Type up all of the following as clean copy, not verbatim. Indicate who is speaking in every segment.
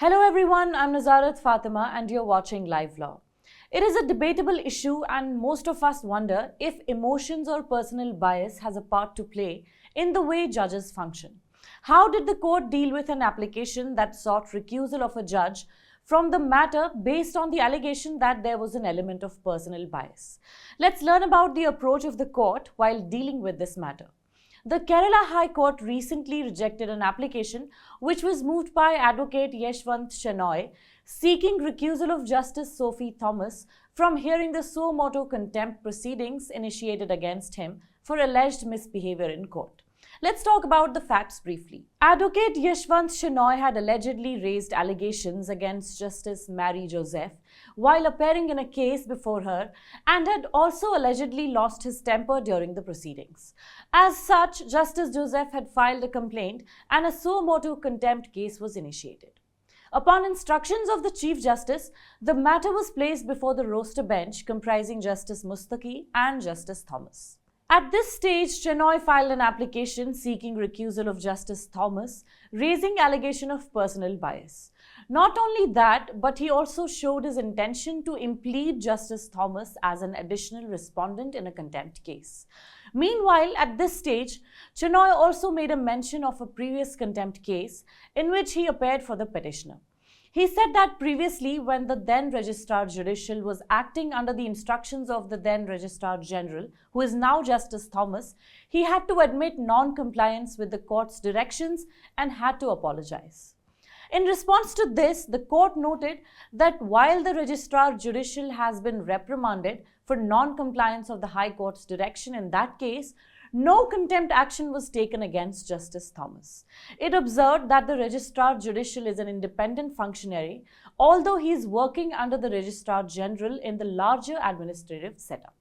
Speaker 1: Hello everyone, I'm Nazarat Fatima and you're watching Livelaw. It is a debatable issue and most of us wonder if emotions or personal bias has a part to play in the way judges function. How did the court deal with an application that sought recusal of a judge from the matter based on the allegation that there was an element of personal bias? Let's learn about the approach of the court while dealing with this matter. The Kerala High Court recently rejected an application which was moved by Advocate Yeshwanth Shenoy seeking recusal of Justice Sophy Thomas from hearing the suo motu contempt proceedings initiated against him for alleged misbehaviour in court. Let's talk about the facts briefly. Advocate Yeshwanth Shenoy had allegedly raised allegations against Justice Mary Joseph while appearing in a case before her and had also allegedly lost his temper during the proceedings. As such, Justice Joseph had filed a complaint and a suo motu contempt case was initiated. Upon instructions of the Chief Justice, the matter was placed before the roster bench comprising Justice Mustaki and Justice Thomas. At this stage, Shenoy filed an application seeking recusal of Justice Thomas, raising allegation of personal bias. Not only that, but he also showed his intention to implead Justice Thomas as an additional respondent in a contempt case. Meanwhile, at this stage, Shenoy also made a mention of a previous contempt case in which he appeared for the petitioner. He said that previously, when the then Registrar Judicial was acting under the instructions of the then Registrar General, who is now Justice Thomas, he had to admit non-compliance with the court's directions and had to apologize. In response to this, the court noted that while the Registrar Judicial has been reprimanded for non-compliance of the High Court's direction in that case, no contempt action was taken against Justice Thomas. It observed that the Registrar Judicial is an independent functionary, although he is working under the Registrar General in the larger administrative setup.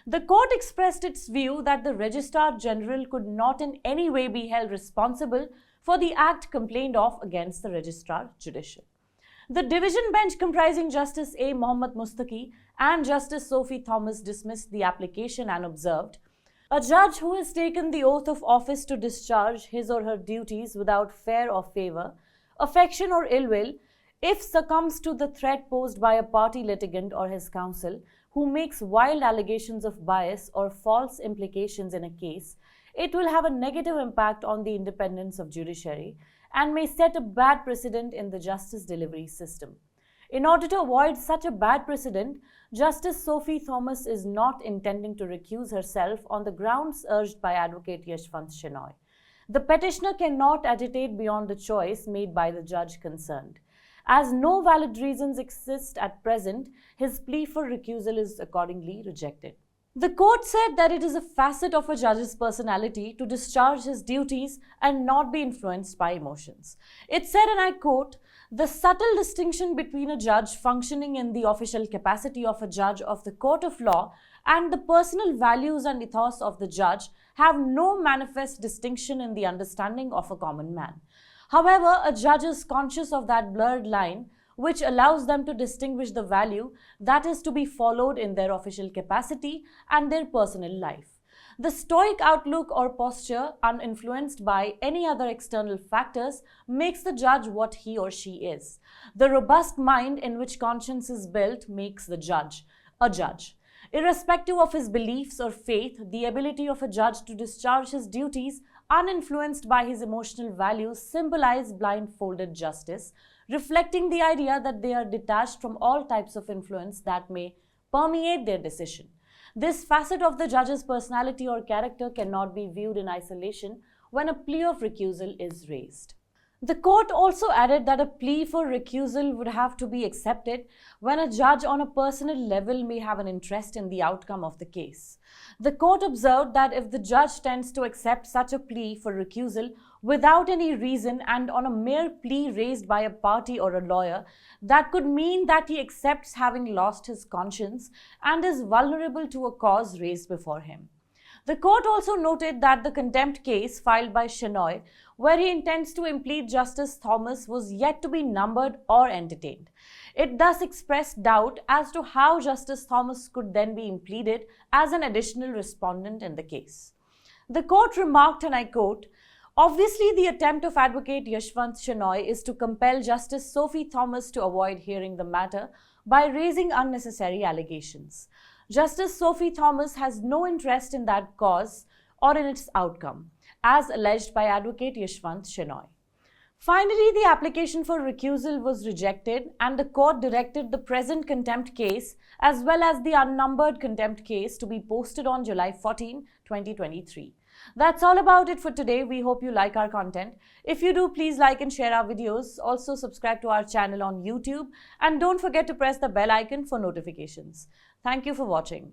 Speaker 1: The court expressed its view that the Registrar General could not in any way be held responsible for the act complained of against the Registrar Judicial. The division bench comprising Justice A. Mohammad Mustaki and Justice Sophy Thomas dismissed the application and observed, "A judge who has taken the oath of office to discharge his or her duties without fear or favour, affection or ill will, if succumbs to the threat posed by a party litigant or his counsel, who makes wild allegations of bias or false implications in a case, it will have a negative impact on the independence of judiciary and may set a bad precedent in the justice delivery system. In order to avoid such a bad precedent, Justice Sophy Thomas is not intending to recuse herself on the grounds urged by Advocate Yeshwanth Shenoy. The petitioner cannot agitate beyond the choice made by the judge concerned. As no valid reasons exist at present, his plea for recusal is accordingly rejected." The court said that it is a facet of a judge's personality to discharge his duties and not be influenced by emotions. It said, and I quote, "The subtle distinction between a judge functioning in the official capacity of a judge of the court of law and the personal values and ethos of the judge have no manifest distinction in the understanding of a common man. However, a judge is conscious of that blurred line which allows them to distinguish the value that is to be followed in their official capacity and their personal life. The stoic outlook or posture, uninfluenced by any other external factors, makes the judge what he or she is. The robust mind in which conscience is built makes the judge a judge. Irrespective of his beliefs or faith, the ability of a judge to discharge his duties uninfluenced by his emotional values symbolize blindfolded justice, reflecting the idea that they are detached from all types of influence that may permeate their decision. This facet of the judge's personality or character cannot be viewed in isolation when a plea of recusal is raised." The court also added that a plea for recusal would have to be accepted when a judge on a personal level may have an interest in the outcome of the case. The court observed that if the judge tends to accept such a plea for recusal without any reason and on a mere plea raised by a party or a lawyer, that could mean that he accepts having lost his conscience and is vulnerable to a cause raised before him. The court also noted that the contempt case filed by Shenoy, where he intends to implead Justice Thomas, was yet to be numbered or entertained. It thus expressed doubt as to how Justice Thomas could then be impleaded as an additional respondent in the case. The court remarked, and I quote, Obviously, the attempt of Advocate Yeshwanth Shenoy is to compel Justice Sophy Thomas to avoid hearing the matter by raising unnecessary allegations. Justice Sophy Thomas has no interest in that cause or in its outcome, as alleged by Advocate Yeshwanth Shenoy. Finally, the application for recusal was rejected and the court directed the present contempt case as well as the unnumbered contempt case to be posted on July 14, 2023. That's all about it for today. We hope you like our content. If you do, please like and share our videos. Also subscribe to our channel on YouTube and don't forget to press the bell icon for notifications. Thank you for watching.